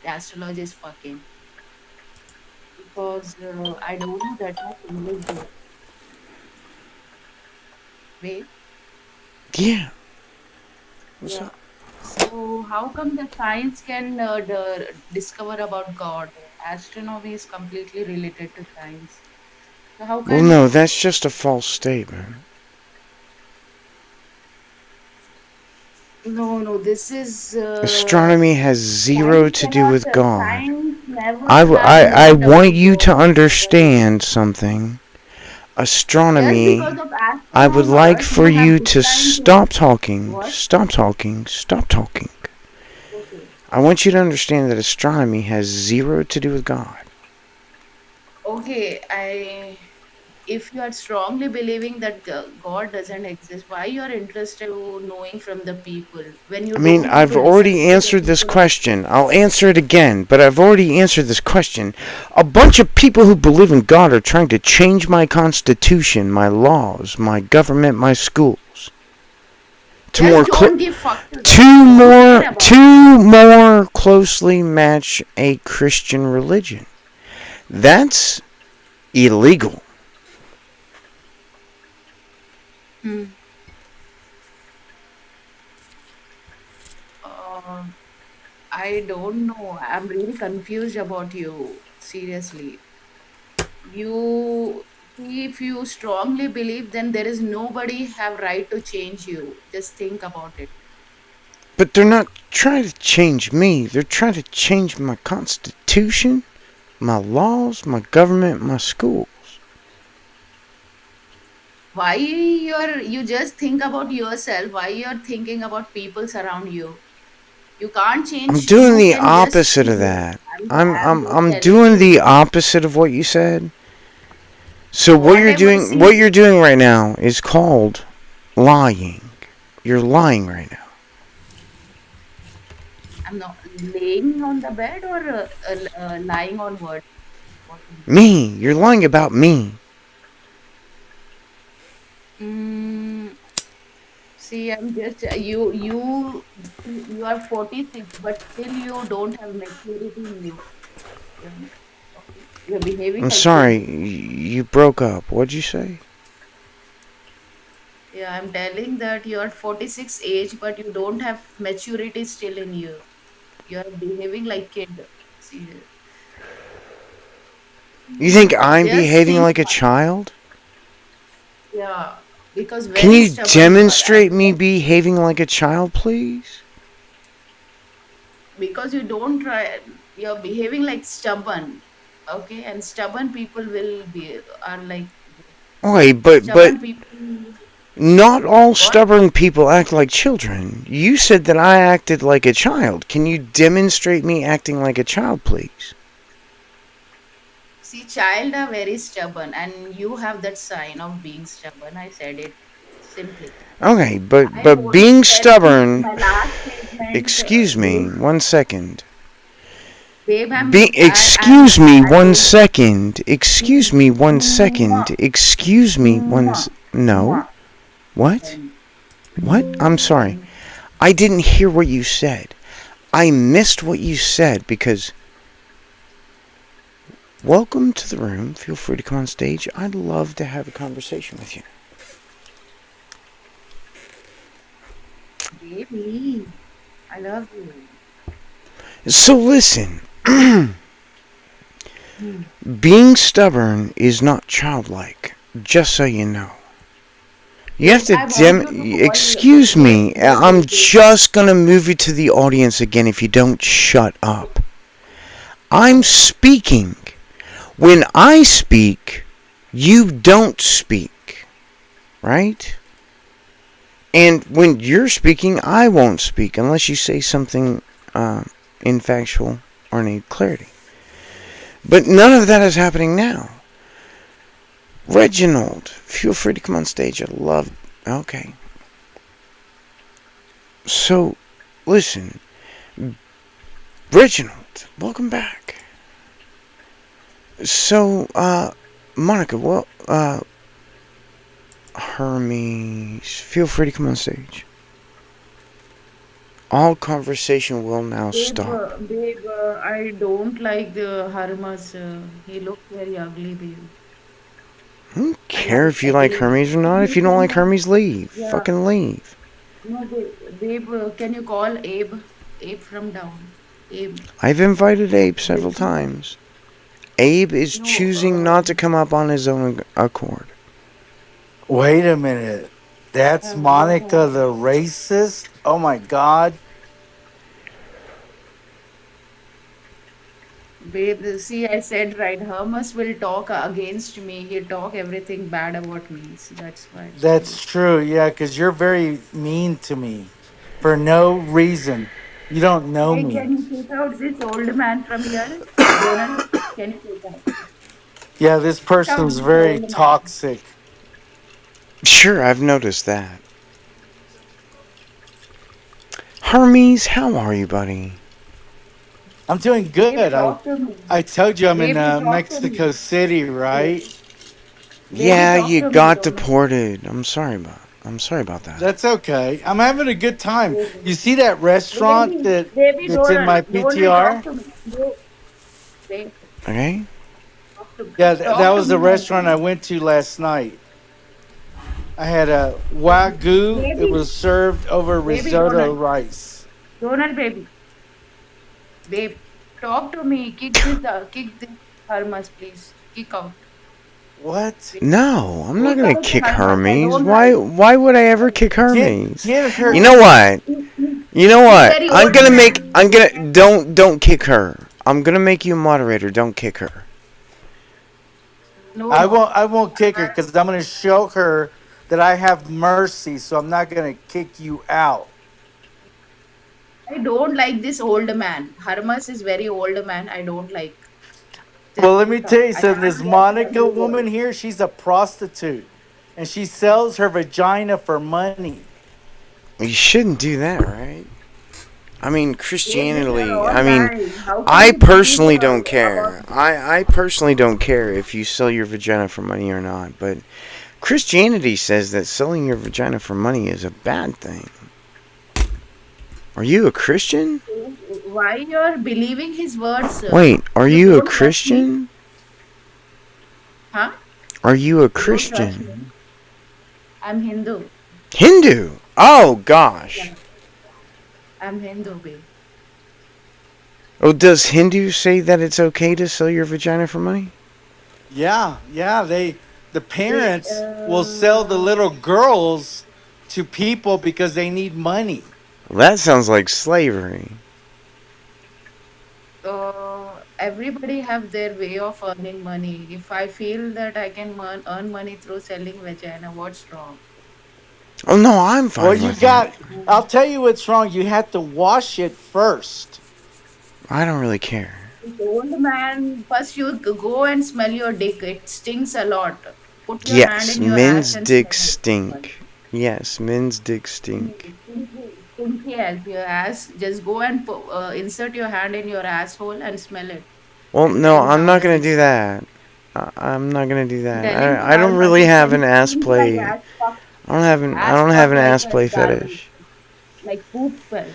astrology is fucking because I don't know that much English there. Wait, Yeah. What's yeah. up? So how come the science can discover about God? Astronomy is completely related to science. So how Well, can no, that's just a false statement. no, this is Astronomy has zero to do with God. science never have I known want about you to God ever. understand something. Just because Astronomy, of I would like astronomers for who have you to declined to stop talking, what? stop talking, stop talking. Okay. I want you to understand that astronomy has zero to do with God. Okay, I if you are strongly believing that God doesn't exist, why you are interested in knowing from the people when you I mean, don't want I've to listen already to the answered this people of question. I'll answer it again, but I've already answered this question. A bunch of people who believe in God are trying to change my constitution, my laws, my government, my schools to just more don't give fuck to them. to Don't care more about them. to more closely match a Christian religion. That's illegal. Hmm. Uh, I don't know. I'm really confused about you. Seriously. You see, if you strongly believe, then there is nobody have right to change you. Just think about it. But they're not trying to change me. They're trying to change my constitution, my laws, my government, my school. Why you just think about yourself? Why you're thinking about people around you? You can't I'm change. doing You the can just opposite of behave. that. I'm just I'm telling doing you. the opposite of what you said. So Whatever. what See, you're doing right now is called lying. You're lying right now. I'm not laying on the bed or lying on what? What? Me, you're lying about me. Mm, see, I'm just you are 46, but still you don't have maturity in you. Yeah. Okay. You're behaving I'm like kid. sorry, you broke up. What'd you say? Yeah, I'm telling that you're 46 age, but you don't have maturity still in you. You're behaving like kid. See, You think I'm just behaving think like a about it. child? Yeah, because Can very you stubborn you are, demonstrate and me behaving like a child, please? because you don't try, you're behaving like stubborn. Okay, and stubborn people will be are like Okay, but stubborn people. not all What? stubborn people act like children. You said that I acted like a child. Can you demonstrate me acting like a child, please? See, child are very stubborn, and you have that sign of being stubborn. I said it simply. Okay, I but told being that stubborn. my last statement, Excuse me, babe. 1 second. Babe, Excuse me I one told second. Excuse me one mwah, second. Excuse me mwah, No. mwah, What? then, What? I'm sorry. then. I didn't hear what you said. I missed what you said because. Welcome to the room. Feel free to come on stage. I'd love to have a conversation with you. Baby, I love you. So listen. Hmm. Being stubborn is not childlike, just so you know. You have Babe, to I want you to excuse me. I'm babe. just gonna move you to the audience again if you don't shut up. I'm Okay. speaking. When I speak, you don't speak, right? And when you're speaking, I won't speak unless you say something uh, infactual or need clarity. But none of that is happening now. Reginald, feel free to come on stage. I'd love. Okay. So, listen, Reginald, welcome back. So, Monica, well, Hermes, feel free to come on stage. All conversation will now stop. Babe, I don't like the Hermes. He looks very ugly, babe. I don't I care like if you like Abe. Hermes or Can not. If you you don't send like that? Hermes, leave. Yeah. Fucking leave. No, babe, can you call Abe? Abe from down. Abe. I've invited Abe several Listen, times. Abe is no, choosing not to come up on his own accord. Wait a minute. That's go Monica on. the racist? Oh my God. Babe, see, I said right. Hermes will talk against me. He'll talk everything bad about me. So that's why, babe. That's true. Yeah, because you're very mean to me for no reason. You don't know Hey, me. can you take out this old man from here? Donald, can you take out? Yeah, this Take out person's this very old man. toxic. Sure, I've noticed that. Hermes, how are you, buddy? I'm doing Babe, good. I talk to me. I told you I'm in Baby, talk to me. Mexico City, Baby, right? baby, Yeah, talk you to me, got Donald. deported. I'm sorry about that. That's okay. I'm having a good time. Baby, You see that restaurant that's in Donald. my Donald, talk PTR? to me. Babe, babe, Okay? talk to me. Yeah, that Talk to was the me, my restaurant I friend. went to last night. I had a wagyu. It Baby, was served over baby, risotto Donald. rice. Donald, baby. Babe, talk to me. Kick this Hermas, please. Kick out. What? Babe, No, I'm not kick gonna out kick Hermas. I Hermes. don't Why like. why would I ever kick Hermes? Get You her. know what? You know He's what? very old man. I'm gonna don't kick her. I'm gonna make you a moderator. Don't kick her. No, no. I won't kick her because I'm going to show her that I have mercy. So I'm not going to kick you out. I don't like this old man. Hermas is very old man. I don't like. Well, Just let me kick tell out. you I something. can't This watch the Monica whole woman world. here, she's a prostitute, and she sells her vagina for money. You shouldn't do that, right? I mean, These are Christianity. all I mean, lies. How can I you believe personally don't about care. I personally don't care if you sell your vagina for money or not. But Christianity says that selling your vagina for money is a bad thing. Are you a Christian? why you're believing his words, sir? Wait, are You you a don't trust me? Christian? Huh? Are you a You don't trust me? Christian? I'm Hindu. Hindu? Oh gosh. Yeah, I'm Hindu, babe. Oh, does Hindu say that it's okay to sell your vagina for money? Yeah, yeah. The They, parents will sell the little girls to people because they need money. Well, that sounds like slavery. everybody have their way of earning money. If I feel that I can earn money through selling vagina, what's wrong? Oh no, I'm Well, fine you with that. got. I'll tell you what's wrong. You have to wash it first. I don't really care. This old man, first you go and smell your dick. It stinks a lot. Put your hand Yes, in your ass men's and smell dicks it first. stink. Yes, men's dicks stink. Stinky as your ass. Just go and insert your hand in your asshole and smell it Well, and tell no, me I'm how not does gonna it do smell. that. I'm not gonna do I'm that. telling you, I don't how really it have an can ass stink like play. I ass don't have fuck an like ass a play garbage, fetish. like poop smell.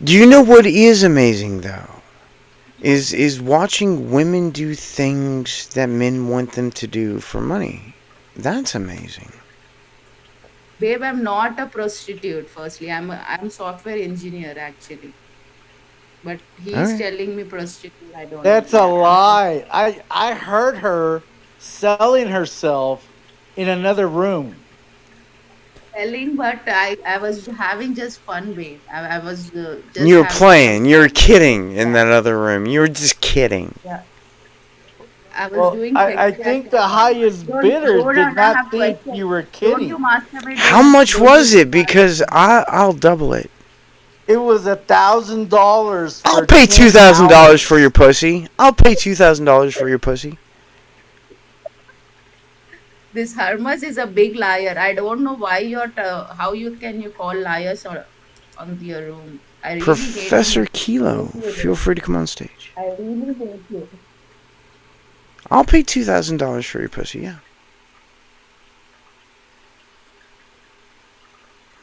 Do you know what is amazing though? Is watching women do things that men want them to do for money. That's amazing. Babe, I'm not a prostitute. Firstly, I'm software engineer actually, but he's Okay. telling me prostitute. I don't know. That's a Yeah, lie. I heard her selling herself in another room. telling, but I was having just fun, babe. I was just You were having some playing. You were fun. kidding in Yeah, that other room. You were just kidding. yeah. I was Well, doing sex I chat think for the fun. highest Don't bidders did I not have think question? you were Don't you kidding. masturbate? How much Don't was you it? Because masturbate? I'll double it. It was $1,000 I'll for pay two 10 thousand dollars for your hours. pussy. I'll pay $2,000 for your pussy. This Hermes is a big liar. I don't know why how you can you call liars on your room. I really Professor hate Kilo, you, feel babe. free to come on stage. I really hate you. I'll pay $2,000 for your pussy. Yeah.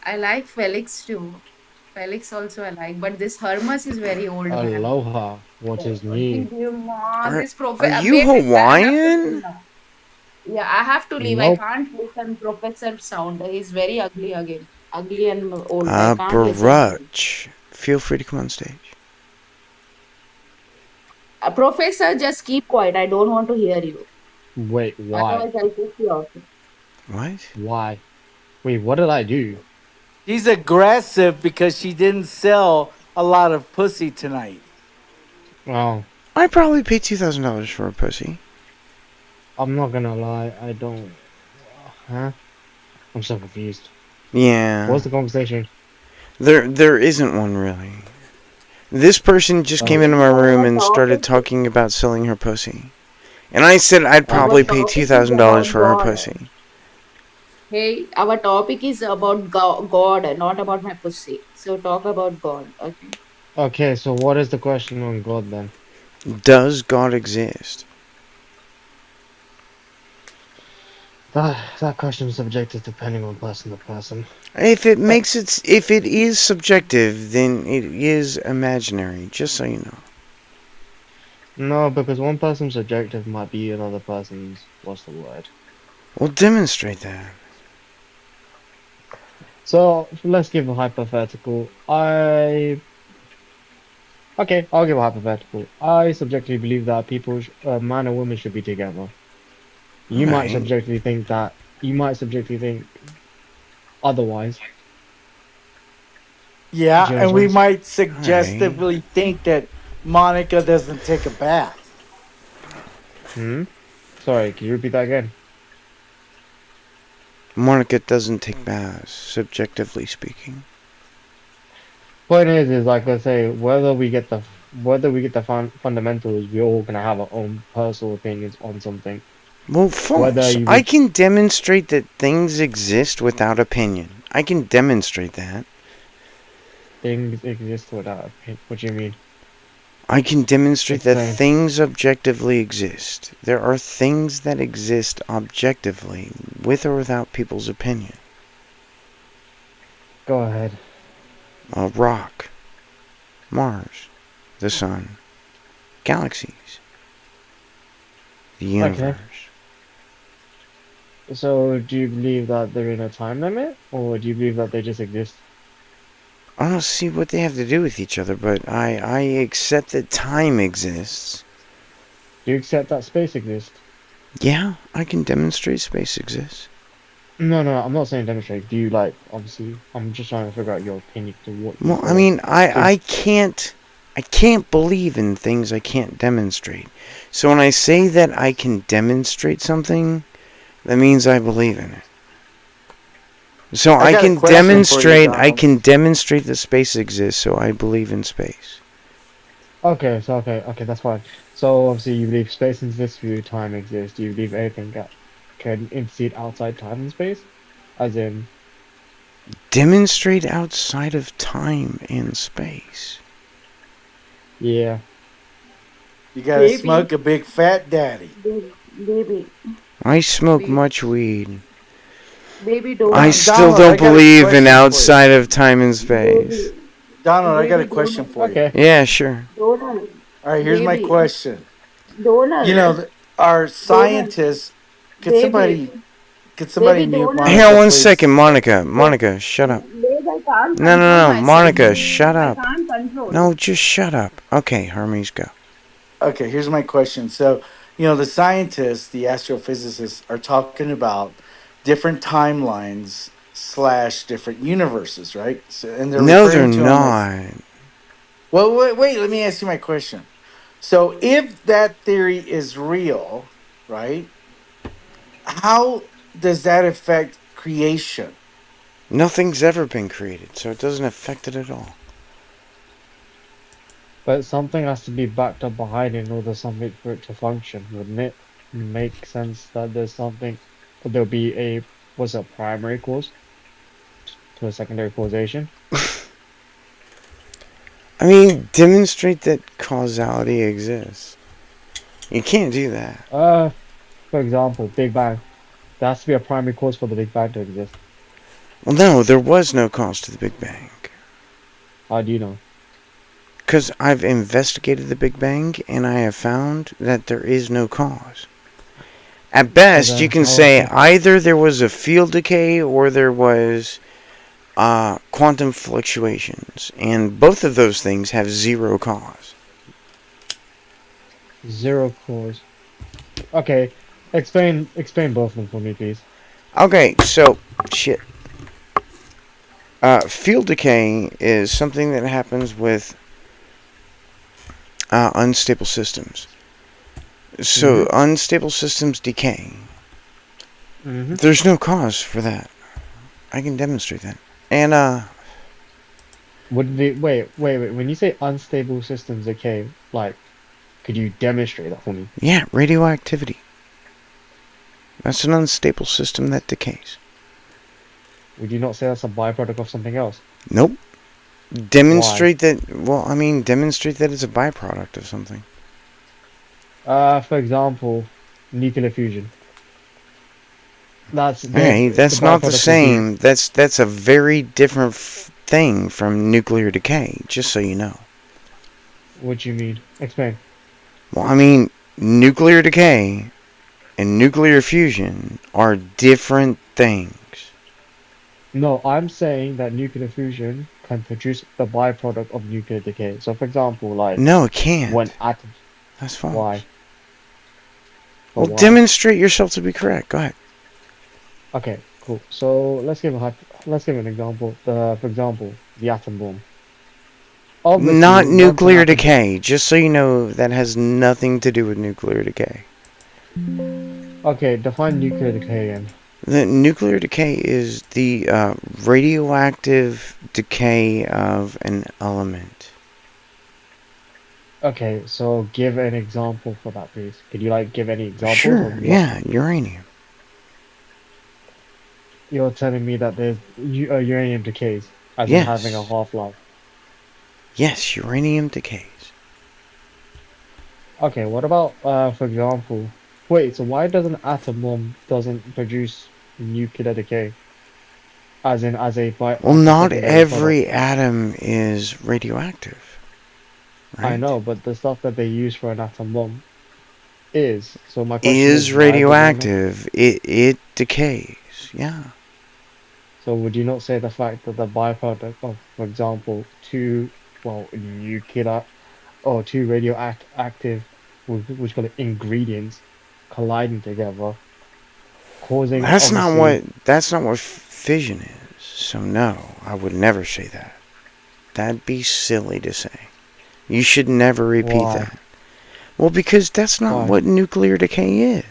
I like Felix too. Felix also I like, but this Hermes is very old man. Aloha, what is new? This Are professor, you baby, I have to leave Hawaiian? now. Yeah, I have to leave. I Nope. can't listen professor sound. He's very ugly again. Ugly and old. I can't listen to him. Baruch. Feel free to come on stage. Professor, just keep quiet. I don't want to hear you. Wait, why? Otherwise, I'll kick you out. What? Why? Wait, what did I do? She's aggressive because she didn't sell a lot of pussy tonight. Oh, I probably paid $2,000 for a pussy. I'm not gonna lie, I don't. Huh? I'm so confused. Yeah. What's the conversation? There isn't one really. This person just came Oh, into my room Our and started topic, talking about selling her pussy. And I said I'd our probably okay. pay topic is $2,000 about for her God. pussy. Hey, our topic is about God, not about my pussy. So talk about God, okay? Okay, so what is the question on God then? Does God exist? That question is subjective depending on person to person. If it is subjective, then it is imaginary, just so you know. No, because one person's subjective might be another person's, what's the word? Well, demonstrate that. So let's give a hypothetical. Okay, I'll give a hypothetical. I subjectively believe that man and woman should be together. You might Alright. subjectively think that, you might subjectively think otherwise. Do Yeah, you and we understand? might Alright. suggestively think that Monica doesn't take a bath. Hmm? Sorry, can you repeat that again? Monica doesn't take baths, subjectively speaking. Point is like I say, whether we get the fundamentals, we're all gonna have our own personal opinions on something. Well, Whether false. you I be can demonstrate that things exist without opinion. I can demonstrate that. things exist without opinion. What do you mean? I can demonstrate that Explain. things objectively exist. There are things that exist objectively, with or without people's opinion. Go ahead. A rock, Mars, the sun, galaxies, the Okay. universe. So do you believe that they're in a time limit, or do you believe that they just exist? I don't see what they have to do with each other, but I accept that time exists. Do you accept that space exists? Yeah, I can demonstrate space exists. No, no, I'm not saying demonstrate. Do you like, obviously, I'm just trying to figure out your opinion to what you Well, I feel. mean, So, I can't believe in things I can't demonstrate. So when I say that I can demonstrate something, that means I believe in it. So I got a question for you, I Donald. can demonstrate that space exists, so I believe in space. okay, that's fine. So obviously you believe space exists for you, time exists. Do you believe anything that can intercede outside time and space? As in, Demonstrate outside of time and space. yeah. You gotta Baby, smoke a big fat daddy. baby, I smoke baby, much weed. baby, don't I still Donald, I don't got a believe in question for you. outside of time and space. baby, Donald, I got a baby, question don't, for you. Okay. Yeah, sure. Donald, All right, here's my baby, question. You Donald, know, our Donald, scientists. Could baby, somebody could somebody baby, mute Donald. Here, Monica, one second, please? Monica. Babe, Monica, shut up. babe, I can't No, control no, no. myself. Monica, shut I up. can't control. No, just shut up. Okay, Hermes, go. Okay, here's my question. So, the scientists, the astrophysicists, are talking about different timelines slash different universes, right? So, and they're No, they're referring to them as. not. Well, wait. Let me ask you my question. So, if that theory is real, right? How does that affect creation? Nothing's ever been created, so it doesn't affect it at all. But something has to be backed up behind in order something for it to function, wouldn't it? Make sense that there's something, there'll be what's a primary cause to a secondary causation? I mean, demonstrate that causality exists. You can't do that. For example, Big Bang. There has to be a primary cause for the Big Bang to exist. Well, no, there was no cause to the Big Bang. How do you know? Because I've investigated the Big Bang and I have found that there is no cause. At So best, then you can how say can either there was a field decay or there was quantum fluctuations, and both of those things have zero cause. zero cause? Okay, explain both of them for me, please. Okay, so shit. Field decay is something that happens with unstable systems. So Mm-hmm. unstable systems decay. Mm-hmm. There's no cause for that. I can demonstrate that. And Would the wait. When you say unstable systems decay, like, could you demonstrate that for me? yeah, radioactivity. That's an unstable system that decays. Would you not say that's a byproduct of something else? Nope. Why? Demonstrate that. Well, I mean, demonstrate that it's a byproduct of something. For example, nuclear fusion. That's there. Hey, The that's not the byproduct is heat. same. That's a very different thing from nuclear decay. Just so you know. What do you mean? Explain. Well, I mean, nuclear decay and nuclear fusion are different things. No, I'm saying that nuclear fusion can produce the byproduct of nuclear decay. So, for example, like No, it when can't. atoms. That's false. Why? But Well, why? demonstrate yourself to be correct. Go ahead. Okay, cool. So let's give an example. For example, the atom bomb. Not Obviously, once an nuclear atom bomb. decay. Just so you know, that has nothing to do with nuclear decay. Okay, define nuclear decay again. The nuclear decay is the radioactive decay of an element. Okay, so give an example for that, please. Could you like give any examples Sure, of what yeah, uranium. you're telling me that there's uranium decays, as in having a Yes, half-life? yes, uranium decays. Okay, what about for example, wait, so why does an atom bomb doesn't produce nuclear decay, Well, as a not secondary product? every atom is radioactive, I right? know, but the stuff that they use for an atom bomb is. So my question is, Is why would they not? radioactive. It decays. Yeah. So would you not say the fact that the byproduct of, for example, nuclear or two radioactive, which call it ingredients, colliding together, causing obviously That's not what fission is. So no, I would never say that. That'd be silly to say. You should never repeat why that. Well, because that's not why? what nuclear decay is.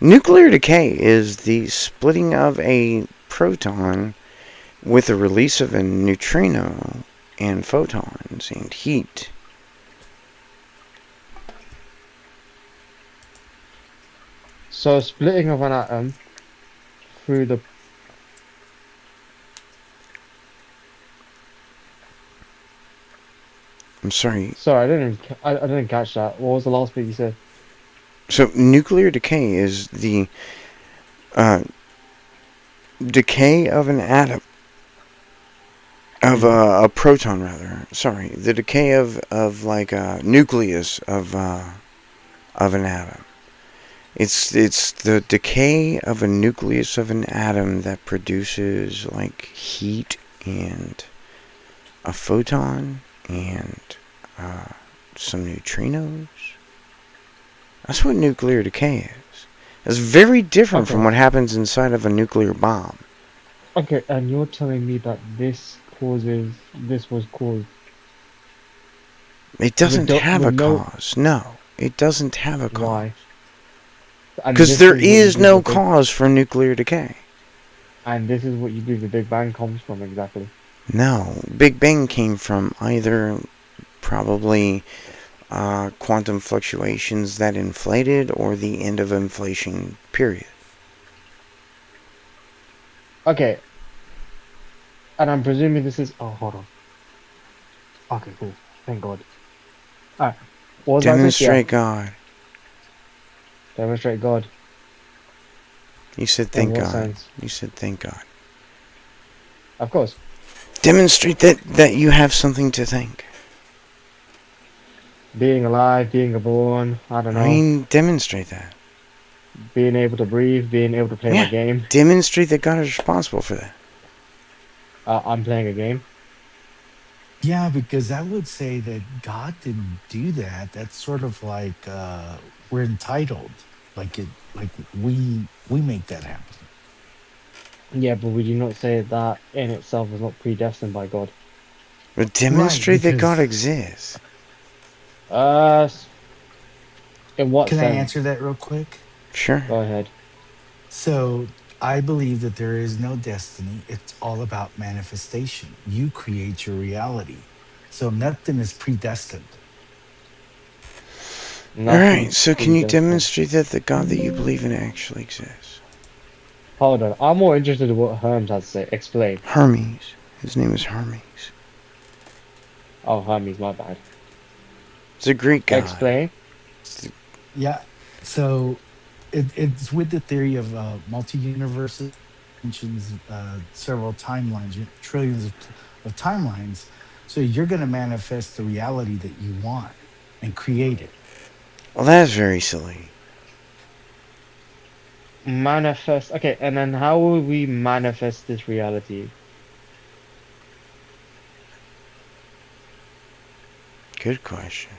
Nuclear decay is the splitting of a proton with the release of a neutrino and photons and heat. So splitting of an atom through the. I'm sorry. Sorry, I didn't catch that. What was the last bit you said? So, nuclear decay is the uh, decay of an atom, of Hmm. a proton, rather. Sorry. The decay of like a nucleus of an atom. It's the decay of a nucleus of an atom that produces like heat and a photon and uh, some neutrinos. That's what nuclear decay is. It's very different from Okay, what happens inside of a nuclear bomb. okay, and you're telling me that this was caused It doesn't have with a no cause. No, it doesn't have a cause. why, and Because this there is what you is believe no cause for nuclear decay. the Big Bang comes from exactly. No, Big Bang came from either probably quantum fluctuations that inflated or the end of inflation period. Okay, and I'm presuming this is. Oh, hold on. Okay, cool. Thank God. All right. What was I about to say? Yeah, Demonstrate God. demonstrate God. You said In thank what God. sense? You said thank God. Of course. Demonstrate that you have something to think. Being alive, being born, I don't I know. mean, demonstrate that. Being able to breathe, being able to play my Yeah. game. Demonstrate that God is responsible for that. I'm playing a game. Yeah, because I would say that God didn't do that. That's sort of like we're entitled. Like we make that happen. Yeah, but would you not say that in itself is not predestined by God? But Right, demonstrate that God because exists. Uh, in what can I answer sense? that real quick? Sure. Go ahead. So I believe that there is no destiny. It's all about manifestation. You create your reality. So nothing is predestined. Alright, Nothing's so can you predestined. demonstrate that the God that you believe in actually exists? Hold on. I'm more interested in what Hermes has to say. Explain. Hermes. His name is Hermes. Oh, Hermes, my bad. It's a Greek god. Explain. Yeah. So it's with the theory of multi-universes, dimensions, several timelines, trillions of timelines. So you're going to manifest the reality that you want and create it. Well, that's very silly. Manifest. Okay, and then how will we manifest this reality? Good question.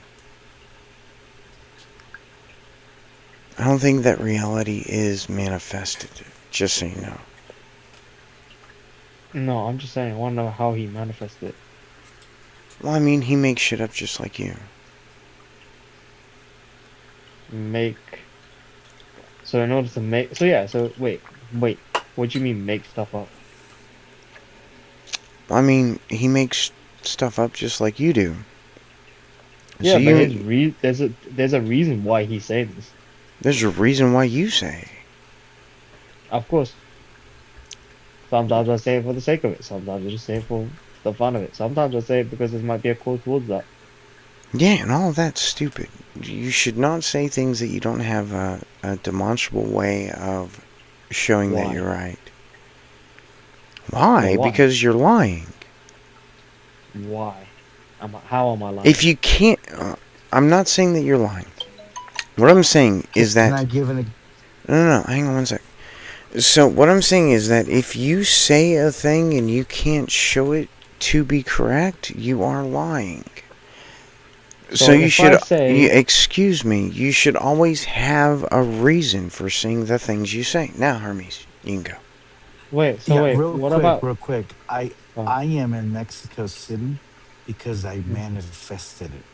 I don't think that reality is manifested, just so you know. No, I'm just saying. I want to know how he manifested it. Well, I mean, he makes shit up just like you. Make. So in order to make. So yeah. So wait. What do you mean make stuff up? I mean, he makes stuff up just like you do. So Yeah, but his you, there's a reason why he's saying this. there's a reason why you say. Of course, sometimes I say it for the sake of it. Sometimes I just say it for the fun of it. Sometimes I say it because there might be a cause towards that. Yeah, and all of that's stupid. You should not say things that you don't have a demonstrable way of showing that Why? you're right. But Why? why? Because you're lying. Why? How am I If lying? you can't, I'm not saying that you're lying. What I'm saying is Can that I give no, hang on one sec. So what I'm saying is that if you say a thing and you can't show it to be correct, you are lying. So So if I say, excuse me, you should always have a reason for saying the things you say. Now, Hermes, you can go. Yeah, wait, what about? real quick. Uh, I am in Mexico City because I mm, manifested it.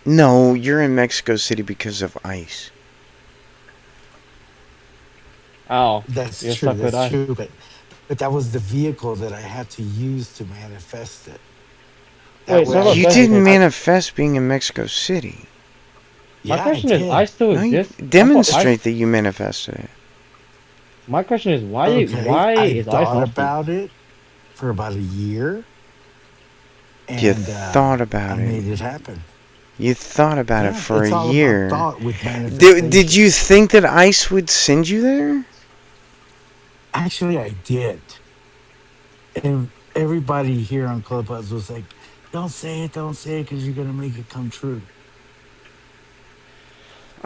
No, you're in Mexico City because of ice. oh, That's you're true. stuck with That's ice. true. But that was the vehicle that I had to use to manifest it. That Wait, way so I look, You guys, didn't I manifest being in Mexico City. my yeah, I question is, ice did. still No, you exists? I thought ice. demonstrate that you manifested it. My question is, Okay. why I is ice thought nasty? about it for about a year You and thought I about it. made it happen. You thought about it Yeah, for a it's all about year. thought with Did you manifestation. think that ice would send you there? Actually, I did. And everybody here on Clubhouse was like, don't say it because you're going to make it come true.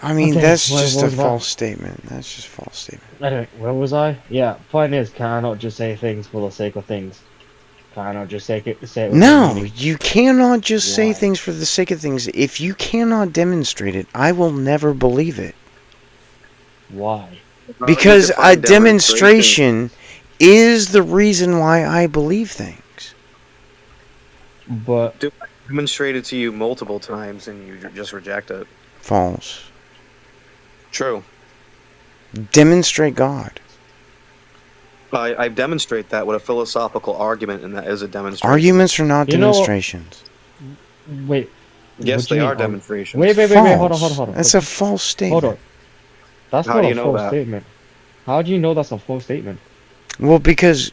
I mean, Okay, that's wait, just what a was about? false statement. That's just a false statement. Anyway, where was I? Yeah, point is, can I not just say things for the sake of things? Can I not just say it with no No, meaning? you cannot just say Why? things for the sake of things. If you cannot demonstrate it, I will never believe it. Why? How do you Because a define demonstration? demonstration is the reason why I believe things. But Do I demonstrate it to you multiple times and you just reject it? False. True. Demonstrate God. I demonstrate that with a philosophical argument, and that is a demonstration. Arguments are not you know what? demonstrations. Wait, what Yes, do you they mean? are demonstrations. Wait, False. hold on. That's a false Hold statement. on. That's How not do a you know false that? statement. How do you know that's a false statement? Well, because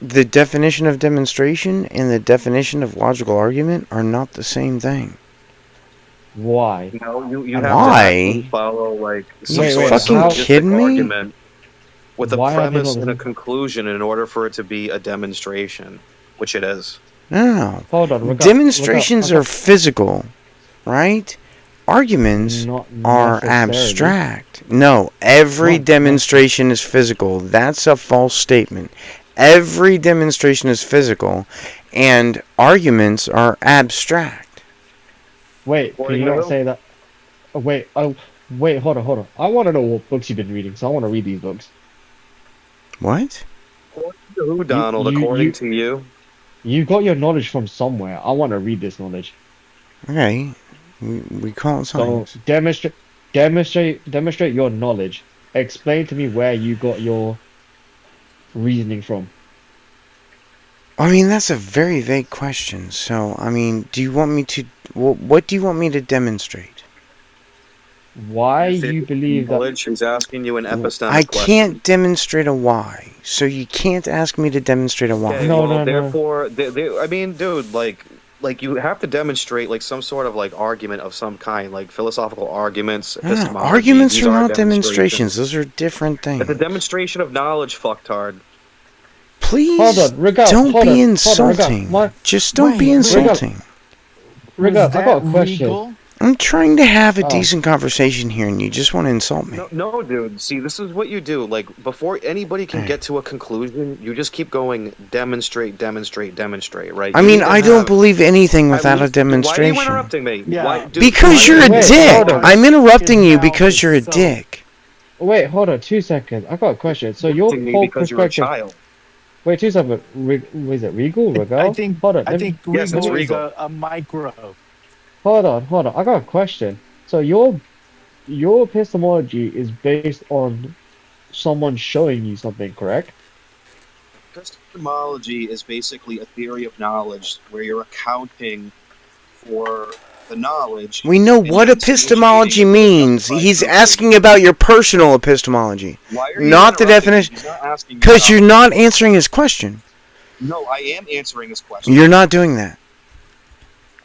the definition of demonstration and the definition of logical argument are not the same thing. Why? No, you And have to how? actually Why? follow like some You Wait, sort of fucking how? syllogistic kidding me? argument with a Why are they not premise the and a same? conclusion in order for it to be a demonstration. which it is. No. Hold on, Demonstrations Raquel, are physical, right? Arguments not are necessarily. abstract. No, every Not necessarily. demonstration is physical. That's a false statement. Every demonstration is physical, and arguments are abstract. Wait, can According you to not who? say that? Oh, wait, hold on. I want to know what books you've been reading, so I want to read these books. What? According to who, You, Donald? you, According you, to you? you got your knowledge from somewhere. I want to read this knowledge. Okay, we call it So science. demonstrate your knowledge. Explain to me where you got your reasoning from. I mean, that's a very vague question. So, I mean, do you want me to? What do you want me to demonstrate? Why Your theory you of believe that? knowledge? He's asking you an I epistemic question. can't demonstrate a why, so you can't ask me to demonstrate a Okay, why. No, well, no, no. therefore, I mean, dude, like you have to demonstrate like some sort of like argument of some kind, like philosophical arguments, No, no, epistemology. arguments These are are not demonstrations. demonstrations. Those are different It's a things. demonstration of knowledge, fucktard. Hold Please on, Regal. don't be insulting. My Just don't be Wait. Regal, insulting. Was I got that a question. Regal? I'm trying to have a Oh, decent conversation here, and you just want to insult me. No, no, dude. See, this is what you do. Like before anybody can Hey. get to a conclusion, you just keep going. Demonstrate, demonstrate, demonstrate. Right? I You mean, need to I don't have believe anything at without a least. Why are you demonstration. interrupting me? Why, Yeah. dude? Why Because are you you're a wait, interrupting me? hold dick. on. I'm Knowledge interrupting is you now because you're a itself. dick. Wait, hold on. 2 seconds. I got a question. So your Interrupting me whole because you're a perspective. child. Wait, 2 seconds. Was it Regal? I Regal? think Hold on. I think Yes, Let it's Regal me. is regal. a micro. Hold on. I got a question. So your epistemology is based on someone showing you something, correct? Epistemology is basically a theory of knowledge where you're accounting for the knowledge We know and what instantiating epistemology it with a means. specified He's truth. asking about your personal epistemology, Why are you not the interrupting me? definition. He's not asking you Because you're about. not answering his question. No, I am answering his question. You're not doing that.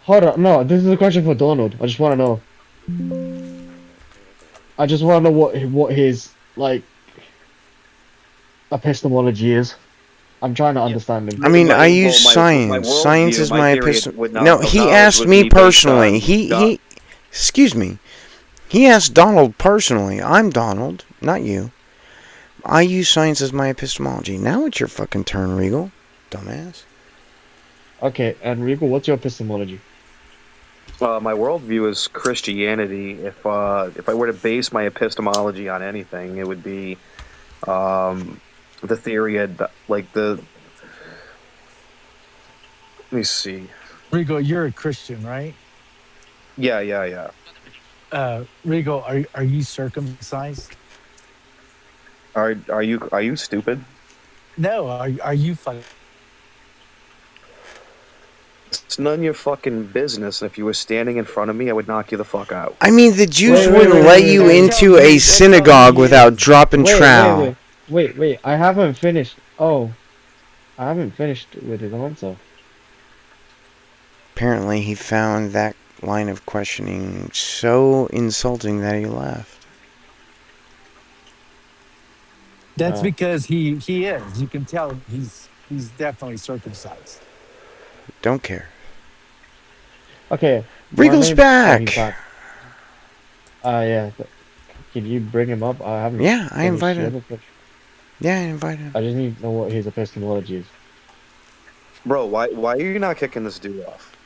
Hold on. No, this is a question for Donald. I just want to know. I just want to know what his like epistemology is. I'm trying to Yeah. understand him. I mean, I use Well, my science. Science worldview, is my my theory No, of he knowledge asked would me be based personally. on God. Excuse me. He asked Donald personally. I'm Donald, not you. I use science as my epistemology. Now it's your fucking turn, Regal. Dumbass. Okay, and Regal, what's your epistemology? My worldview is Christianity. If I were to base my epistemology on anything, it would be the theory of like the. Let me see. Regal, you're a Christian, right? Yeah. Regal, are you circumcised? Are you stupid? No, are you fucking? It's none of your fucking business. And if you were standing in front of me, I would knock you the fuck out. I mean, the Jews Wait, wait, wouldn't wait, let wait, you wait, That wait. into tells a me synagogue he without is. dropping Wait, wait, trowel. wait, wait. I haven't finished. Oh, I haven't finished with his answer. Apparently, he found that line of questioning so insulting that he left. That's Uh, because he is. You can tell he's definitely circumcised. Don't care. okay, my Regal's name. Oh, he's back. back. Yeah. Can you bring him up? I haven't Yeah, I finished the invited him. other question. Yeah, I invited him. I just need to know what his epistemology is. Bro, why are you not kicking this dude off?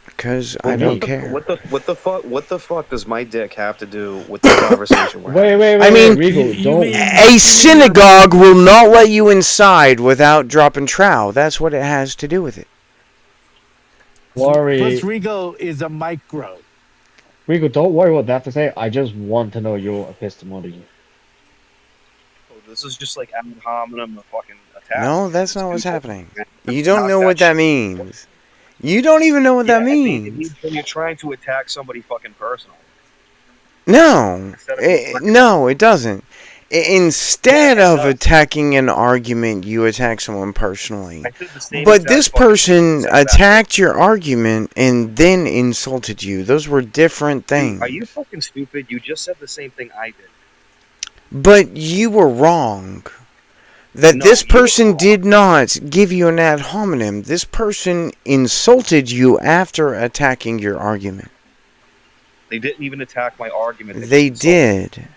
Because Well, I don't me. care. What the fuck does my dick have to do with the conversation we're having? I mean, Regal, You don't. mean A you mean your synagogue will not let you inside without dropping trowel. That's what it has to do with it. plus Worry. Regal is a micro. Rico, don't worry what they have to say. I just want to know your epistemology. Oh, this is just like ad hominem, a fucking attack. No, that's This not what's dude happening. fucking You don't knock know what that shit. means. You don't even know what Yeah, that it means. means when you're trying to attack somebody fucking personal. No, Instead of being no, it doesn't. Instead yeah, it of does. attacking an argument, you attack someone personally. I did the same But this exact fucking thing. person Said it backwards. attacked your argument and then insulted you. Those were different Dude, are you things. fucking stupid? You just said the same thing I did. But you were wrong. that No, this you're person wrong. did not give you an ad hominem. This person insulted you after attacking your argument. They didn't even attack my argument. They just They insulted me. did.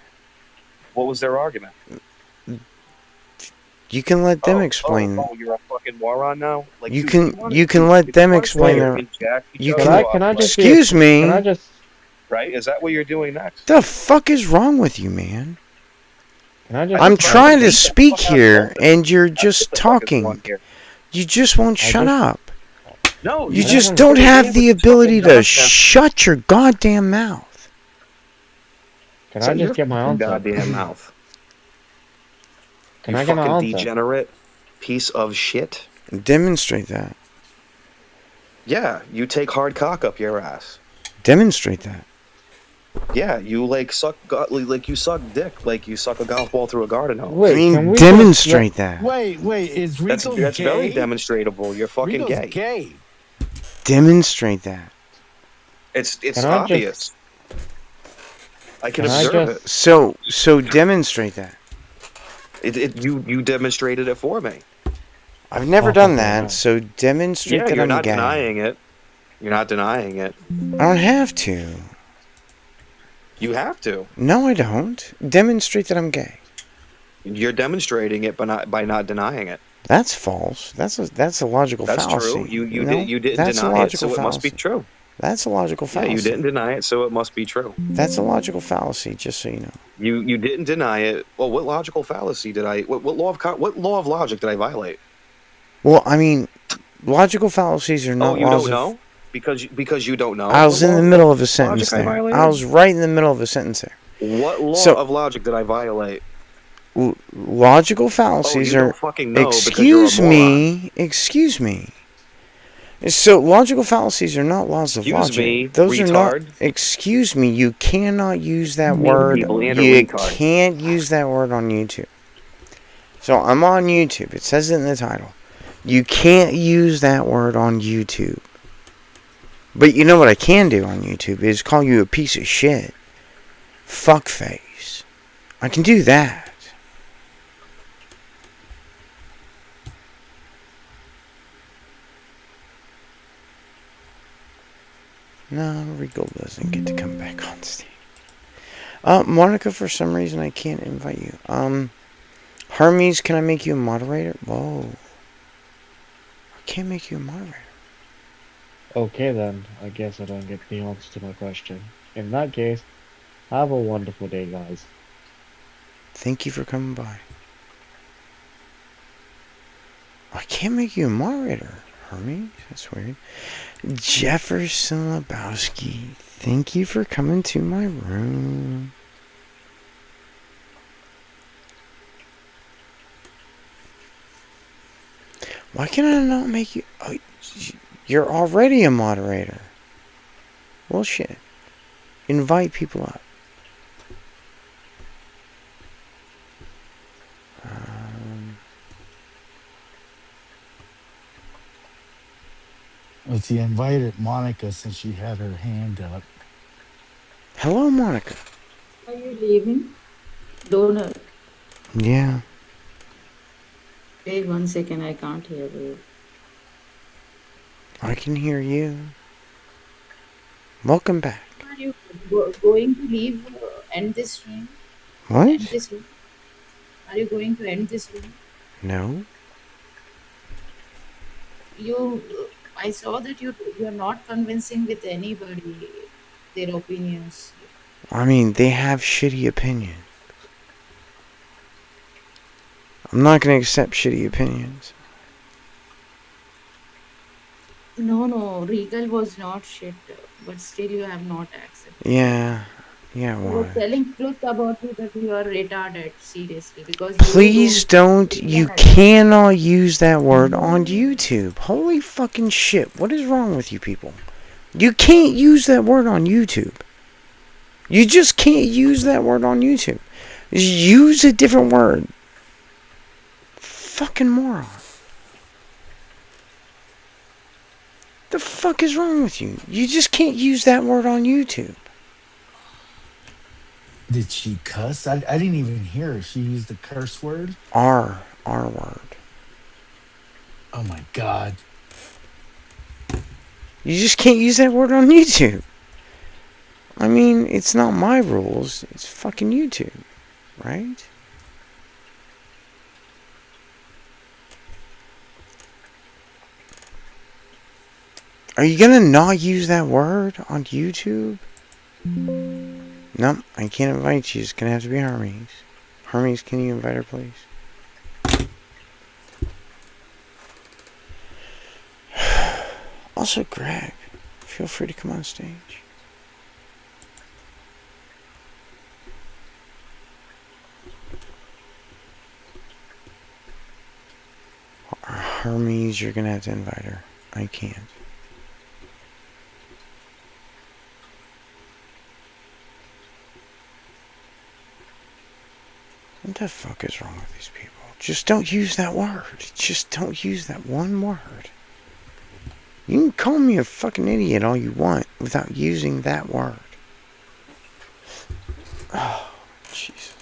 What was their argument? You can let them Oh, oh, explain. oh, you're a fucking moron now? Like, You dude, can you can let them sit explain here their. and jack each You other Can can. I off, can I like, just be a Excuse can I me. just right? Is that what you're doing next? The fuck is wrong with you, man? can I I just I'm just get my tried to trying to paint that speak fuck out the here, open. and you're That's what just the fuck is wrong talking. here. You just won't I shut just up. No, You you I just just want just don't fill me have in the with this fucking ability to nonsense. shut your goddamn mouth. can I Shut just your get my fucking answer? goddamn mouth. Can You I get fucking my answer? degenerate piece of shit. Demonstrate that. Yeah, you take hard cock up your ass. Demonstrate that. Yeah, you like like you suck dick, like you suck a golf ball through a garden hose. I Wait, can mean, we just demonstrate that. Wait, is Rico That's very gay? demonstrable. You're fucking Rico's gay. gay. Demonstrate that. It's can I just obvious. I can can I observe it. just So demonstrate that. You demonstrated it for me. I've never oh done fucking that, hell. so demonstrate Yeah, that you're I'm not gay. denying it. You're not denying it. I don't have to. You have to. No, I don't. Demonstrate that I'm gay. You're demonstrating it by not denying it. That's false. That's a logical That's fallacy. true. No, You didn't that's a deny it, logical so it must be fallacy. true. That's a logical Yeah, you fallacy. didn't deny it, so it must be true. That's a logical fallacy, just so you know. You didn't deny it. Well, what logical fallacy did I? What law of logic did I violate? Well, I mean, logical fallacies are Oh, not you laws don't of. know because you don't know. I was What in the law middle of a sentence logic I there. violated? I was right in the middle of a sentence there. What law So- of logic did I violate? Logical Oh, fallacies you are. don't fucking know because you're a Excuse moron. me. Excuse me. So logical fallacies are not laws of Excuse logic. me, Those are not. retard. Excuse me. You cannot use that Name word. people and a You retard. can't use that word on YouTube. So I'm on YouTube. It says it in the title. You can't use that word on YouTube. But you know what I can do on YouTube is call you a piece of shit. Fuckface. I can do that. No, Regal doesn't get to come back on stage. Monica, for some reason I can't invite you. Hermes, can I make you a moderator? Whoa. I can't make you a moderator. Okay then, I guess I don't get the answer to my question. In that case, have a wonderful day, guys. Thank you for coming by. I can't make you a moderator, Hermes. That's weird. Jefferson Lebowski, thank you for coming to my room. Why can I not make you... Oh, you're already a moderator. Well, shit. Invite people up. Let's see, invited Monica since she had her hand up. Hello, Monica. Are you leaving? Donut. Yeah. Wait 1 second, I can't hear you. I can hear you. Welcome back. Are you going to leave, end this room? What? End this room? Are you going to end this room? No. I saw that you're not convincing with anybody their opinions. I mean, they have shitty opinions. I'm not going to accept shitty opinions. No, Regal was not shit, but still you have not accepted. Yeah, I was why? telling truth about you that you are retarded, seriously, because Please don't. you You don't cannot use that word on YouTube. Holy fucking shit. What is wrong with you people? You can't use that word on YouTube. You just can't use that word on YouTube. Use a different word. Fucking moron. The fuck is wrong with you? You just can't use that word on YouTube. Did she cuss? I didn't even hear her. She used the curse word. R. R word. Oh my God. You just can't use that word on YouTube. I mean, it's not my rules. It's fucking YouTube, right? Are you gonna not use that word on YouTube? Nope, I can't invite you. It's gonna have to be Hermes. Hermes, can you invite her, please? Also, Greg, feel free to come on stage. Hermes, you're gonna have to invite her. I can't. What the fuck is wrong with these people? Just don't use that word. Just don't use that one word. You can call me a fucking idiot all you want without using that word. Oh, Jesus.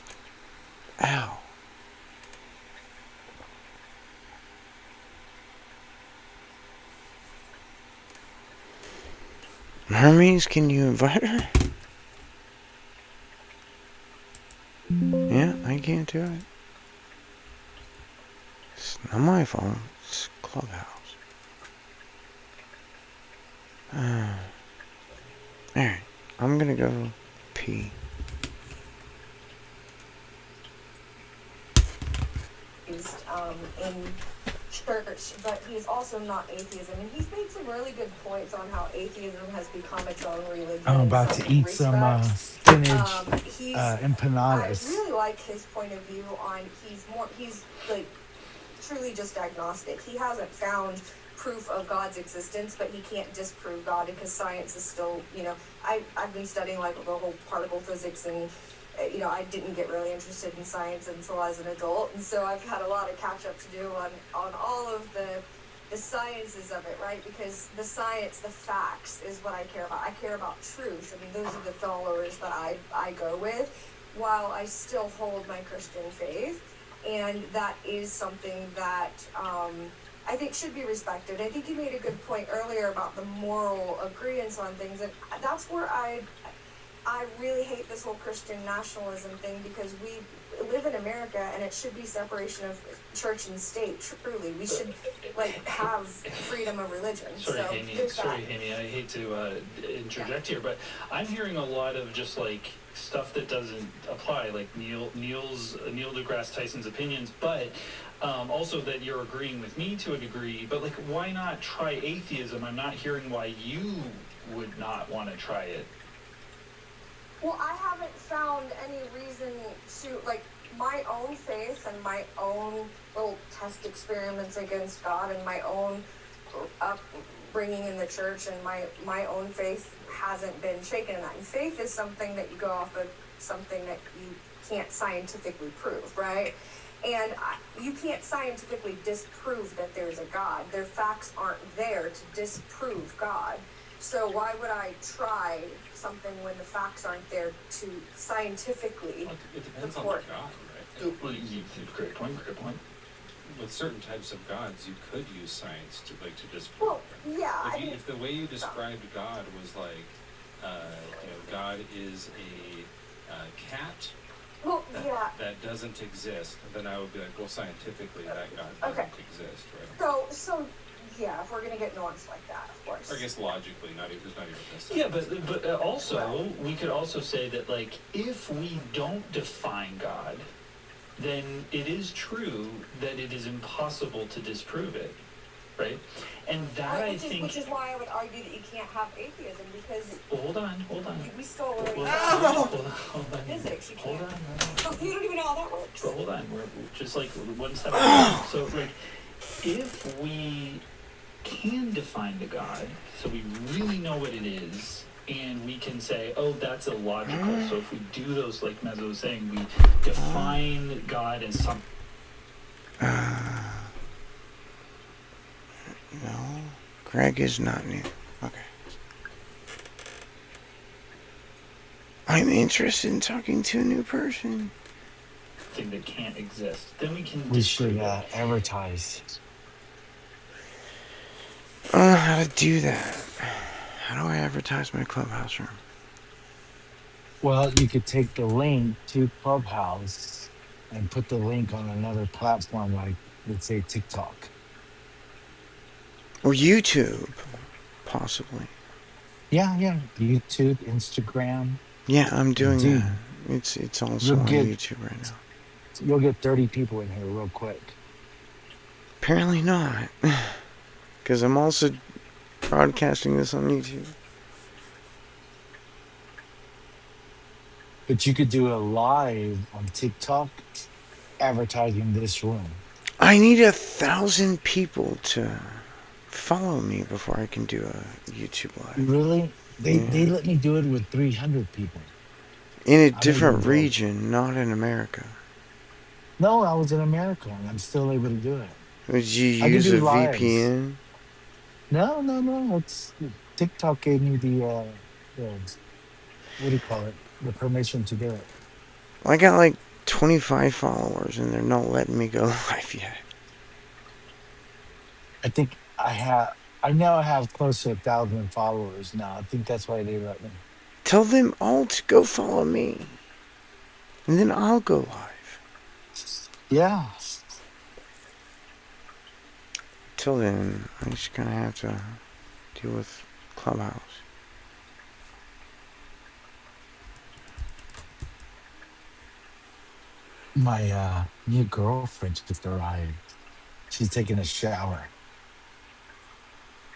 Ow. Hermes, can you invite her? Yeah, I can't do it. It's not my fault. It's Clubhouse. Alright, I'm gonna go pee. In church, but he's also not atheism. And he's made some really good points on how atheism has become its own religion I'm in about some to eat some respects. spinach He's I empanadas. really like his point of view on he's like truly just agnostic. He hasn't found proof of God's existence, but he can't disprove God because science is still, I've been studying like the whole particle physics and I didn't get really interested in science until I was an adult, and so I've had a lot of catch up to do on all of the sciences of it, right? Because the science, the facts, is what I care about. I care about truth. I mean, those are the followers that I go with, while I still hold my Christian faith, and that is something that I think should be respected. I think you made a good point earlier about the moral agreement on things, and that's where I really hate this whole Christian nationalism thing, because we live in America and it should be separation of church and state. Truly, we should have freedom of religion. Sorry, Amy, I hate to interject here, but I'm hearing a lot of just stuff that doesn't apply, like Neil deGrasse Tyson's opinions, but also that you're agreeing with me to a degree. But why not try atheism? I'm not hearing why you would not want to try it. Well, I haven't found any reason to, my own faith and my own little test experiments against God and my own upbringing in the church and my own faith hasn't been shaken in that. And faith is something that you go off of something that you can't scientifically prove, right? And you can't scientifically disprove that there's a God. Their facts aren't there to disprove God. So why would I try something when the facts aren't there to scientifically it depends report? on the God, right? Well, great point. With certain types of gods, you could use science to disprove. Well, yeah. If the way you described God was God is a cat. Well, that doesn't exist, then I would be like, well, scientifically, that God doesn't exist, right? So yeah, if we're gonna get nuanced like that, of course. Or I guess logically, there's not even this. Yeah, but also we could also say that if we don't define God, then it is true that it is impossible to disprove it, right? And that which is why I would argue that you can't have atheism, because hold on. We still already Hold on. Physics. You can't. Hold on. You don't even know how that works. But hold on. We're just one step ahead. So if we can define the God, so we really know what it is, and we can say, oh, that's illogical. So if we do those, like Mezzo was saying, we define God as some. No, Greg is not new. Okay. I'm interested in talking to a new person. thing that can't exist. Then we can We should disprove it. advertise. I don't know how to do that. How do I advertise my clubhouse room? Well, you could take the link to Clubhouse and put the link on another platform, like let's say TikTok. Or YouTube, possibly. Yeah, yeah. YouTube, Instagram. Yeah, I'm doing that. Dude, It's also you'll on get YouTube right now. you'll get 30 people in here real quick. Apparently not. Because I'm also broadcasting this on YouTube. But you could do a live on TikTok advertising this room. I need 1,000 people to follow me before I can do a YouTube live. Really? They Yeah. let me do it with 300 people. In a I may go different broke. region, not in America. No, I was in America and I'm still able to do it. Would you I can use do a lives. VPN? No, no, no. It's TikTok gave me the what do you call it? The permission to do it. I got like 25 followers and they're not letting me go live yet. I think I now have close to 1,000 followers now. I think that's why they let me. Tell them all to go follow me. And then I'll go live. Yeah. Till then, I just gonna have to deal with Clubhouse. My new girlfriend just arrived. She's taking a shower.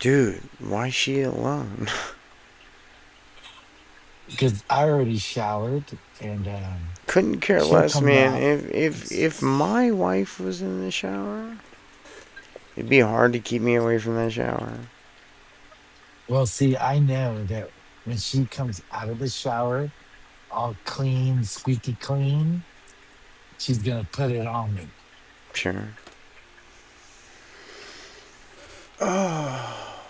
Dude, why is she alone? Because I already showered and Couldn't care she'll less, come man. back. If my wife was in the shower, it'd be hard to keep me away from that shower. Well, see, I know that when she comes out of the shower, all clean, squeaky clean, she's gonna put it on me. Sure. Oh,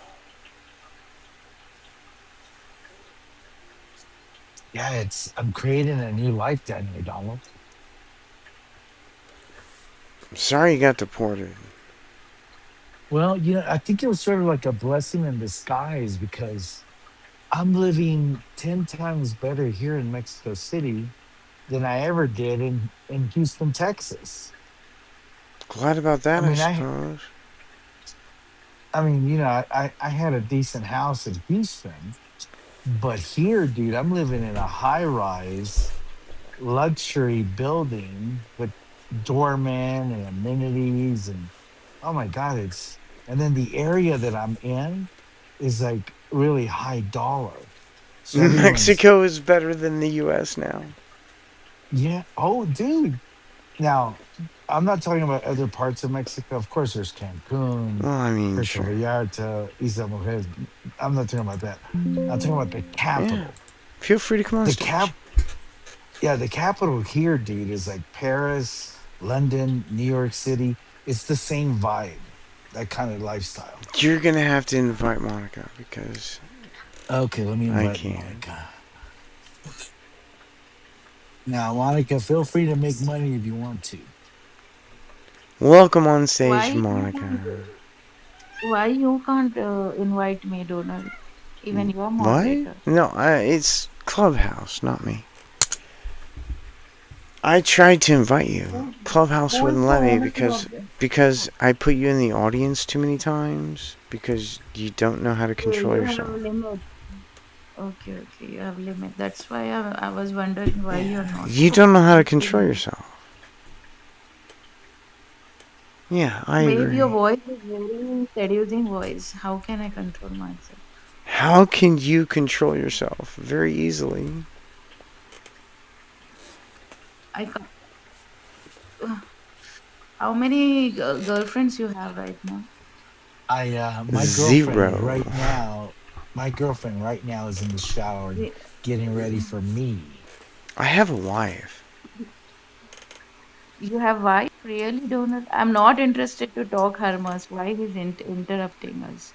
Yeah, I'm creating a new life down here, Donald. I'm sorry you got deported. Well, I think it was sort of like a blessing in disguise because I'm living 10 times better here in Mexico City than I ever did in Houston, Texas. Glad about I that, I mean, suppose. I had a decent house in Houston, but here, dude, I'm living in a high rise luxury building with doorman and amenities and oh my god, and then the area that I'm in is like really high dollar. So everyone's Mexico is better than the U.S. now. yeah, oh dude. Now, I'm not talking about other parts of Mexico. Of course there's Cancun, Well, I mean, Puerto sure. Vallarta, Isla Mujeres. I'm not talking about that. I'm talking about the Yeah. capital. Feel free to come on The stage. cap Yeah, the capital here, dude, is like Paris, London, New York City. It's the same vibe, that kind of lifestyle. You're gonna have to invite Monica because Okay, let me I invite can't. Monica. Now, Monica, feel free to make money if you want to. Welcome on stage, Why Monica. why you can't invite me, Donald? Even you are What? moderator. No, it's Clubhouse, not me. I tried to invite you. Clubhouse Who's wouldn't the let me owner of because I put you in the audience too many times because you don't know how to control You have a yourself. limit. Okay, okay, you have limit. That's why I was wondering why you're Yeah, not you don't know how to control accepting. yourself. Yeah, I Babe, your agree. voice is very seducing voice. How can I control myself? How can you control yourself? Very easily. I can't. How many girlfriends you have right now? My girlfriend Zero. right now, is in the shower Re- getting ready for me. I have a wife. You have wife? Really, Donald? I'm not interested to talk Hermas. Why he's interrupting us?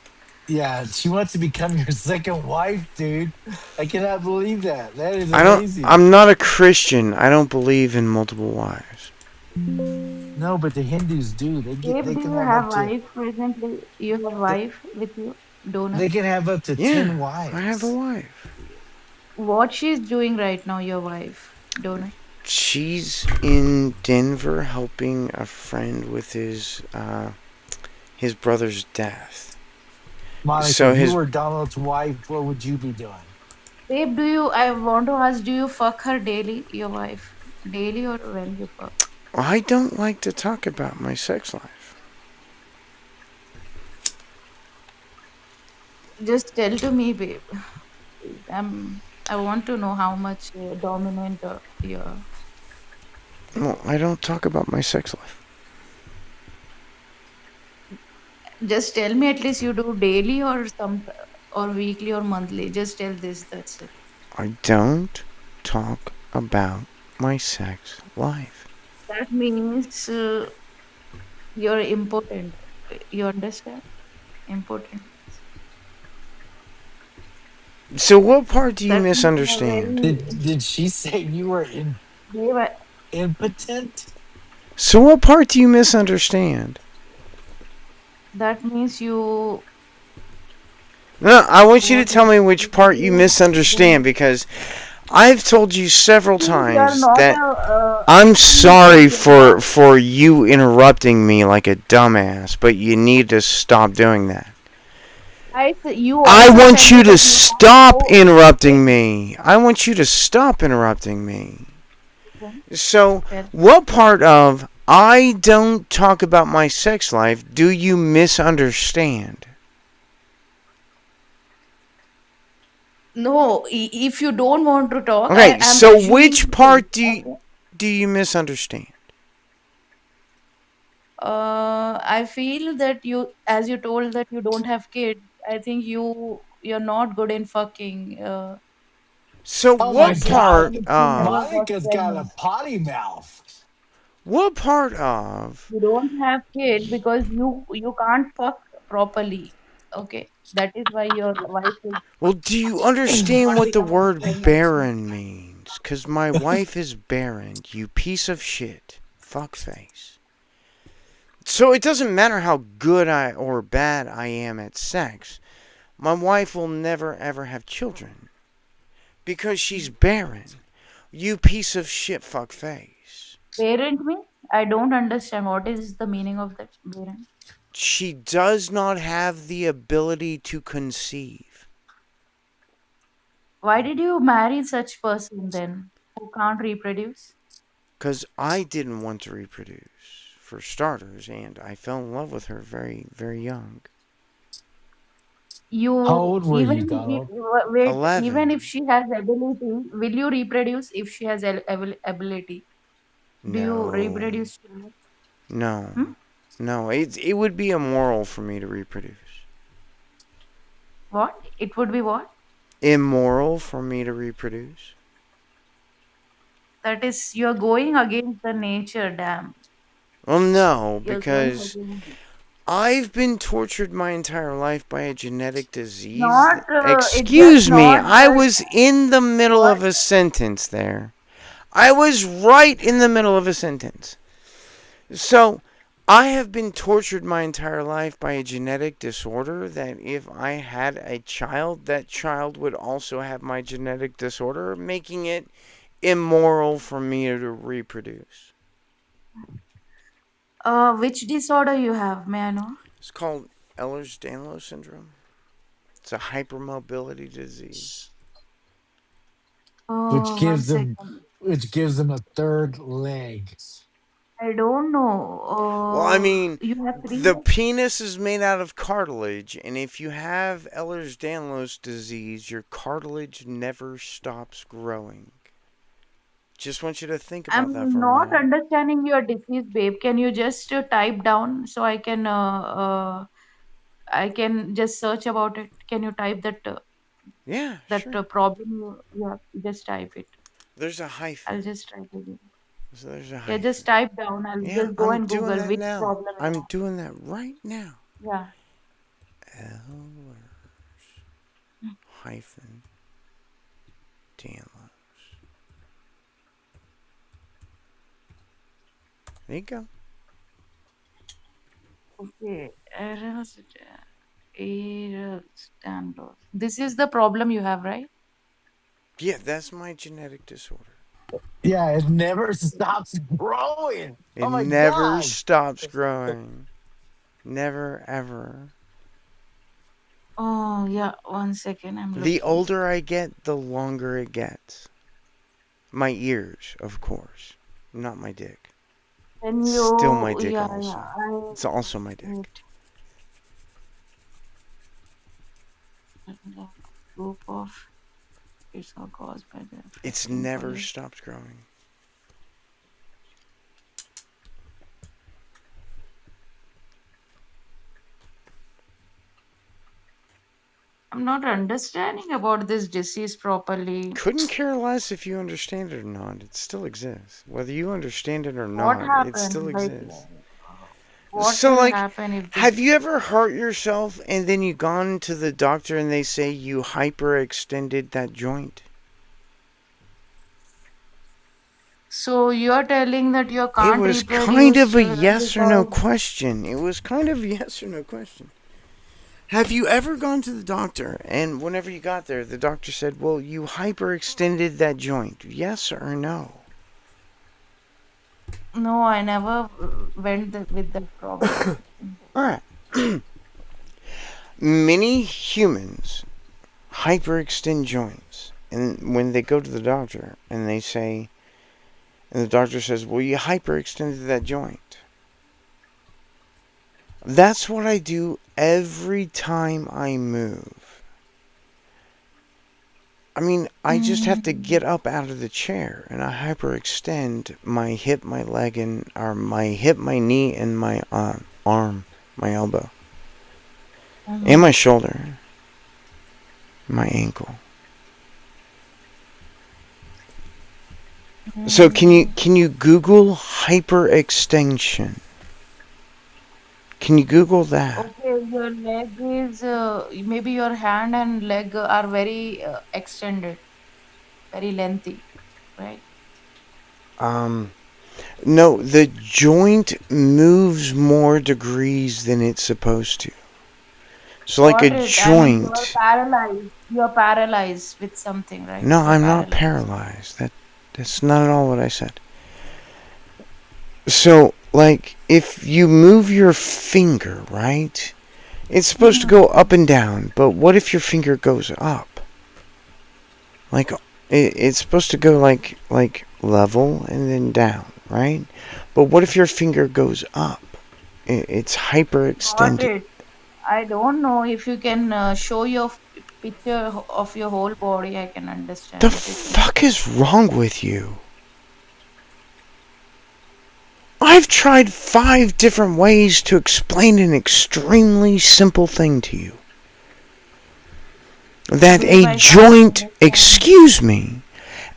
Yeah, she wants to become your second wife, dude. I cannot believe that. That is I don't. amazing. I'm not a Christian. I don't believe in multiple wives. No, but the Hindus do. Babe, They do can you have have up to wife presently? You have they, wife with you? Donut? they can have up to Yeah, 10 I have a wives. wife. What she's doing right now, your wife? Donut. She's in Denver helping a friend with his brother's death. Monica, So if you his were Donald's wife, what would you be doing? Babe, I want to ask, do you fuck her daily, your wife? Daily or when you fuck? I don't like to talk about my sex life. Just tell to me, babe. I want to know how much dominant you are. Well, I don't talk about my sex life. Just tell me at least you do daily or or weekly or monthly. Just tell this, that's it. I don't talk about my sex life. That means you're important. You understand? Important. So what part do you That means you're misunderstand? very Did she say you were babe, impotent? So what part do you misunderstand? that means you No, I want you to what tell would me which part you you misunderstand because I've told you several think you're times not that a I'm think that sorry you're not for you interrupting me like a dumbass, but you need to stop doing that. you I also want said me you to that you can't stop go interrupting in me. I want you to stop interrupting me. between. So, Tell. what part of I don't talk about my sex life do you misunderstand? No, if you don't want to talk, Okay, I'm so assuming which you do. part Okay. do you misunderstand? I feel that as you told that you don't have kids, I think you're not good in fucking. So Oh my what As part God. since you of never got Monica's got a pregnant. potty mouth. what part of You don't have kid because you can't fuck properly. Okay, that is why your wife is well, do you understand not what the becoming word pregnant. barren means? Cuz my wife is barren, you piece of shit. Fuckface. So it doesn't matter how good I or bad I am at sex. My wife will never ever have children because she's barren. You piece of shit fuckface. Parent means I don't understand what is the meaning of that parent. She does not have the ability to conceive. Why did you marry such person then who can't reproduce? Because I didn't want to reproduce, for starters, and I fell in love with her very, very young. How You old were you, Donald? wait, even if 11. she has ability, will you reproduce if she has ability? Do you No. reproduce children? No. Hmm? No. It would be immoral for me to reproduce. What? It would be what? Immoral for me to reproduce? That is, you're going against the nature, damn. Well, no, You're going because against. I've been tortured my entire life by a genetic disease. Not, it's just Excuse me, not I that. was in the middle What? of a sentence there. I was right in the middle of a sentence. So, I have been tortured my entire life by a genetic disorder that if I had a child, that child would also have my genetic disorder, making it immoral for me to reproduce. Which disorder you have, may I know? It's called Ehlers-Danlos syndrome. It's a hypermobility disease. Which One gives them second. a third leg. I don't Well, I know. mean, You have three the legs? penis is made out of cartilage, and if you have Ehlers-Danlos disease, your cartilage never stops growing. Just want you to think about that I'm for a not minute. understanding your disease, babe. Can you just type down so I can just search about it? Can you type Yeah, that sure. problem you have? Just type it. There's a I'll hyphen. just type it. So there's a Yeah, just hyphen. type down. I'll Yeah, just go I'm and doing Google that which now. problem you I'm have. doing that right now. Yeah. L hyphen Danlo. There you go. Okay. Standoff. This is the problem you have, right? Yeah, that's my genetic disorder. Yeah, it never stops growing. It Oh my never god. stops growing. Never, ever. Oh, yeah. 1 second. I'm The looking. older I get, the longer it gets. My ears, of course. Not my dick. When Still my you, dick yeah, also. yeah. It's also my dick. Wait. Group of it's all caused by the It's affecting never poly. stopped growing. I'm not understanding about this disease properly. Couldn't care less if you understand it or not. It still exists. Whether you understand it or What not, it still happened? Like, exists. what So, will like, happen if this? have you ever hurt yourself and then you gone to the doctor and they say you hyperextended that joint? So you're telling that you It can't was kind reproduce of a yes or no because question. It was kind of a yes or no question. Have you ever gone to the doctor and whenever you got there, the doctor said, well, you hyperextended that joint? Yes or no? no, I never went with that problem. Alright. Many humans hyperextend joints. And when they go to the doctor and they say, and the doctor says, well, you hyperextended that joint. That's what I do every time I move. I mean, I just have to Mm-hmm. get up out of the chair and I hyperextend my hip, my leg, and or my hip, my knee, and my arm, my elbow, and my shoulder, my ankle. So can you Google hyperextension? Can you Google that? Okay, your leg is maybe your hand and leg are very extended, very lengthy, right? Um, no, the joint moves more degrees than it's supposed to. So like a Got it. I mean, you're joint. paralyzed. You're paralyzed with something, right? No, You're I'm not paralyzed. paralyzed. That's not at all what I said. So like if you move your finger, right? It's supposed to go up Mhm. and down, but what if your finger goes up? Like it's supposed to go like level and then down, right? But what if your finger goes up? It's Got hyperextended. it. I don't know if you can show your picture of your whole body. I can The understand if you can. fuck is wrong with you? I've tried 5 different ways to explain an extremely simple thing to you. That Babe, a I can't joint, understand. excuse me,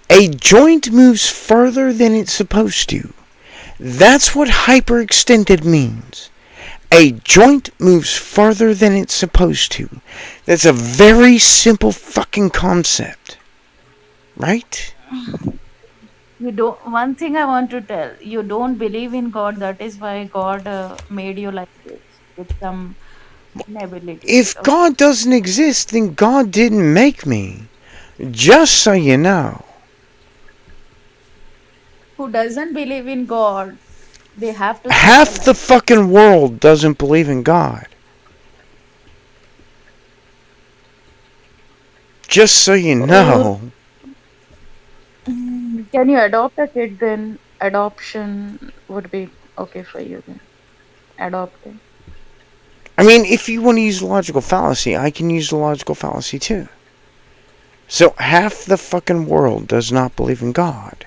a joint moves further than it's supposed to. That's what hyperextended means. A joint moves further than it's supposed to. That's a very simple fucking concept. Right? You don't. One thing I want to tell you don't believe in God. That is why God made you like this with some inabilities. If Okay. God doesn't exist, then God didn't make me. Just so you know. Who doesn't believe in God? They have to suffer Half the like this. fucking world doesn't believe in God. Just so you Oh, know. can you adopt a kid then? Adoption would be okay for you then. Adopting. I mean, if you want to use the logical fallacy, I can use the logical fallacy too. So half the fucking world does not believe in God.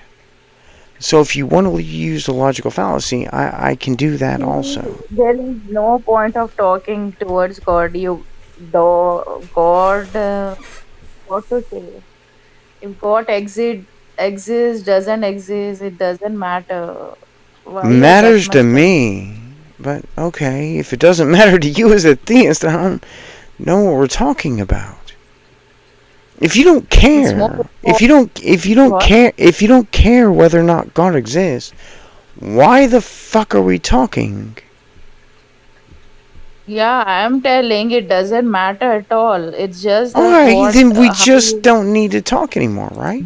So if you want to use the logical fallacy, I can do that See, also. there is no point of talking towards God. You, God, what to say? If God exists, doesn't exist, it doesn't matter. Why you're that Matters to much me. But okay, if it doesn't matter to you as a theist, I don't know what we're talking about. If you don't it's more care, important. if you don't What? care, if you don't care whether or not God exists, Why the fuck are we talking? Yeah, I'm telling it doesn't matter at all. It's just that Alright, then we how just you. don't need to talk anymore, right?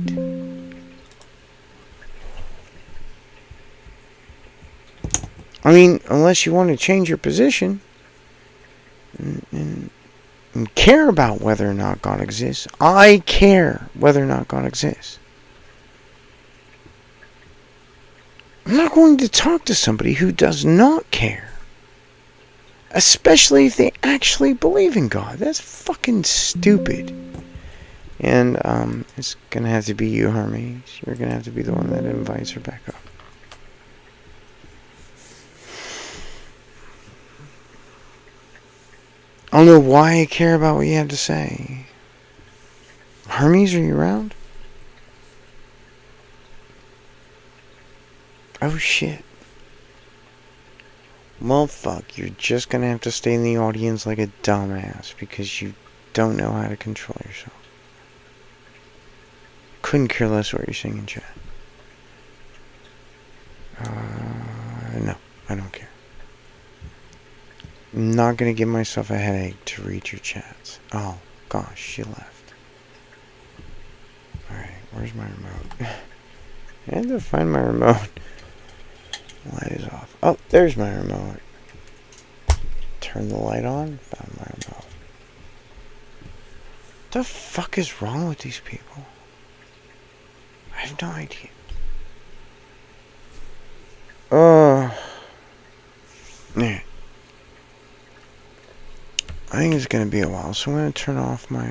I mean, unless you want to change your position and care about whether or not God exists. I care whether or not God exists. I'm not going to talk to somebody who does not care. Especially if they actually believe in God. That's fucking stupid. And it's gonna have to be you, Hermes. You're gonna have to be the one that invites her back up. I don't know why I care about what you have to say. Hermes, are you around? Oh shit. Well, fuck. You're just gonna have to stay in the audience like a dumbass because you don't know how to control yourself. Couldn't care less what you're saying in chat. No, I don't care. I'm not gonna give myself a headache to read your chats. Oh, gosh, she left. Alright, where's my remote? I had to find my remote. Light is off. Oh, there's my remote. Turn the light on. Found my remote. What the fuck is wrong with these people? I have no idea. Yeah. I think it's gonna be a while, so I'm gonna turn off my